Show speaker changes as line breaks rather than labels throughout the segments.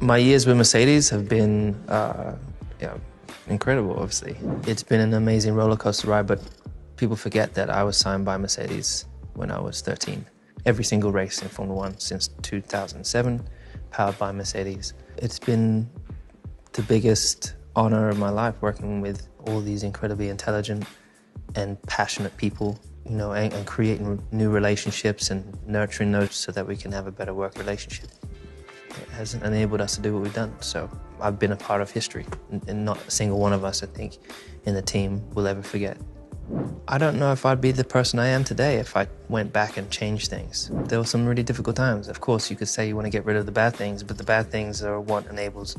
My years with Mercedes have been incredible, obviously. It's been an amazing roller coaster ride, but people forget that I was signed by Mercedes when I was 13. Every single race in Formula One since 2007, powered by Mercedes. It's been the biggest honor of my life, working with all these incredibly intelligent and passionate people, you know, and creating new relationships and nurturing those so that we can have a better work relationship. It has enabled us to do what we've done. So I've been a part of history, and not a single one of us, I think, in the team will ever forget. I don't know if I'd be the person I am today if I went back and changed things. There were some really difficult times. Of course, you could say you want to get rid of the bad things, but the bad things are what enables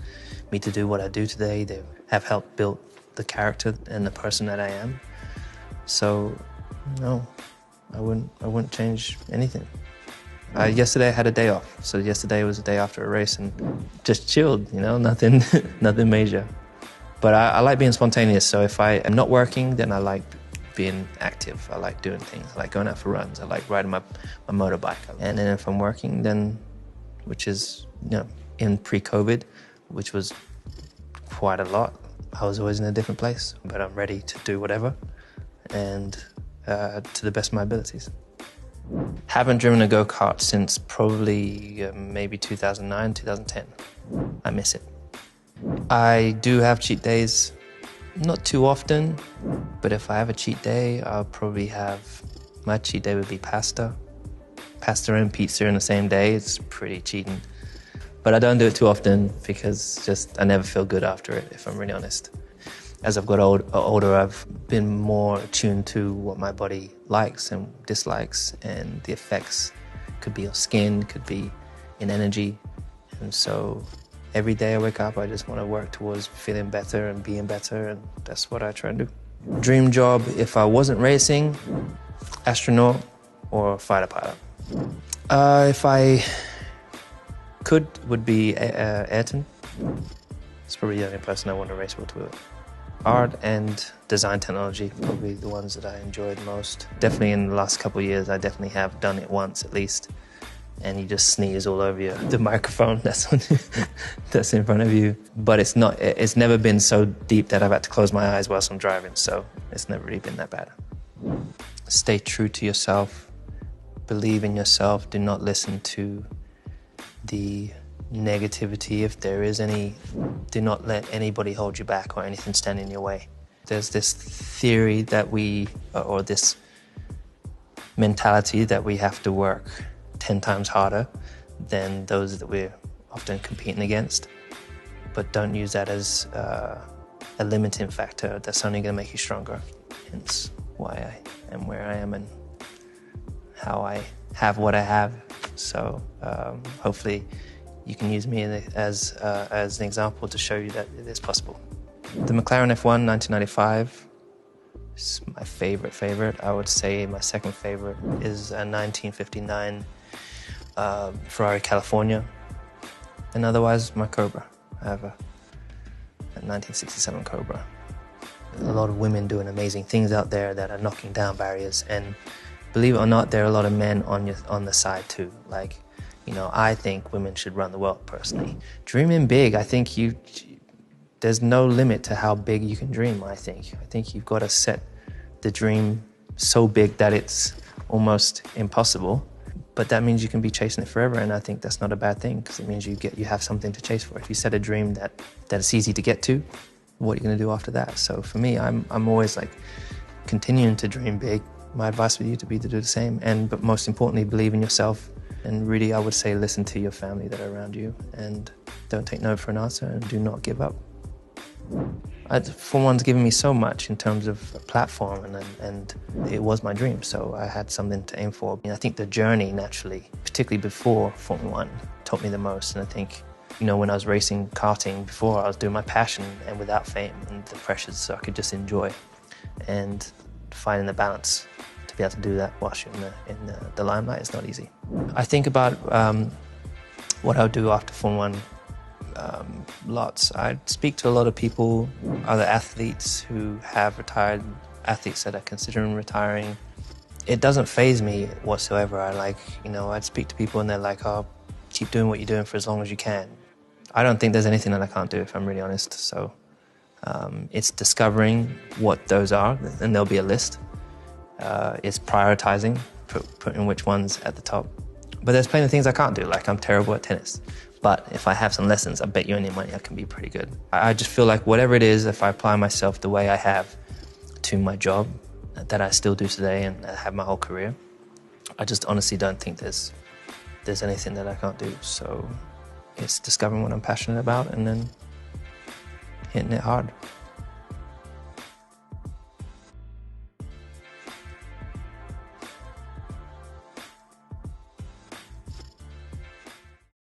me to do what I do today. They have helped build the character and the person that I am. So, no, I wouldn't change anything. Yesterday I had a day off, so yesterday was a day after a race and just chilled, you know, nothing major. But I like being spontaneous, so if I am not working, then I like being active. I like doing things. I like going out for runs. I like riding my motorbike. And then if I'm working, then, which is, you know, in pre-COVID, which was quite a lot, I was always in a different place, but I'm ready to do whatever and to the best of my abilities. Haven't driven a go-kart since probably maybe 2009, 2010. I miss it. I do have cheat days, not too often, but if I have a cheat day, I'll probably have, my cheat day would be pasta. Pasta and pizza in the same day, it's pretty cheating. But I don't do it too often because just I never feel good after it, if I'm really honest. As I've got older, I've been more attuned to what my body likes and dislikes, and the effects could be on skin, could be in energy. And so every day I wake up, I just want to work towards feeling better and being better, and that's what I try and do. Dream job, if I wasn't racing, astronaut or fighter pilot. If I could, would be Ayrton. It's probably the only person I want to race with. Art and design technology, probably the ones that I enjoyed most. Definitely in the last couple of years, I definitely have done it once at least. And you just sneeze all over you. The microphone that's in front of you. But it's never been so deep that I've had to close my eyes whilst I'm driving, so it's never really been that bad. Stay true to yourself. Believe in yourself. Do not listen to the negativity, if there is any. Do not let anybody hold you back or anything stand in your way. There's this theory that or this mentality that we have to work 10 times harder than those that we're often competing against. But don't use that as a limiting factor. That's only going to make you stronger. Hence why I am where I am and how I have what I have. So hopefully you can use me as an example to show you that it is possible. The McLaren F1 1995 is my favorite. I would say my second favorite is a 1959 Ferrari California. And otherwise, my Cobra. I have a 1967 Cobra. There's a lot of women doing amazing things out there that are knocking down barriers. And believe it or not, there are a lot of men on the side too. Like, you know, I think women should run the world, personally. Dreaming big, I think there's no limit to how big you can dream, I think. I think you've got to set the dream so big that it's almost impossible. But that means you can be chasing it forever, and I think that's not a bad thing, because it means you have something to chase for. If you set a dream that it's easy to get to, what are you going to do after that? So for me, I'm always like continuing to dream big. My advice for you to do the same, but most importantly, believe in yourself. And really, I would say listen to your family that are around you, and don't take no for an answer, and do not give up. Formula One's given me so much in terms of a platform, and it was my dream, so I had something to aim for. I think the journey, naturally, particularly before Formula One, taught me the most. And I think, you know, when I was racing karting before, I was doing my passion and without fame and the pressures, so I could just enjoy. And finding the balance to be able to do that whilst you're in the limelight is not easy. I think about what I'll do after Formula One lots. I speak to a lot of people, other athletes who have retired, athletes that are considering retiring. It doesn't faze me whatsoever. I'd speak to people and they're like, oh, keep doing what you're doing for as long as you can. I don't think there's anything that I can't do, if I'm really honest. So it's discovering what those are, and there'll be a list. It's prioritizing, putting which ones at the top. But there's plenty of things I can't do, like I'm terrible at tennis. But if I have some lessons, I bet you any money I can be pretty good. I just feel like whatever it is, if I apply myself the way I have to my job that I still do today and I have my whole career, I just honestly don't think there's anything that I can't do. So it's discovering what I'm passionate about and then hitting it hard.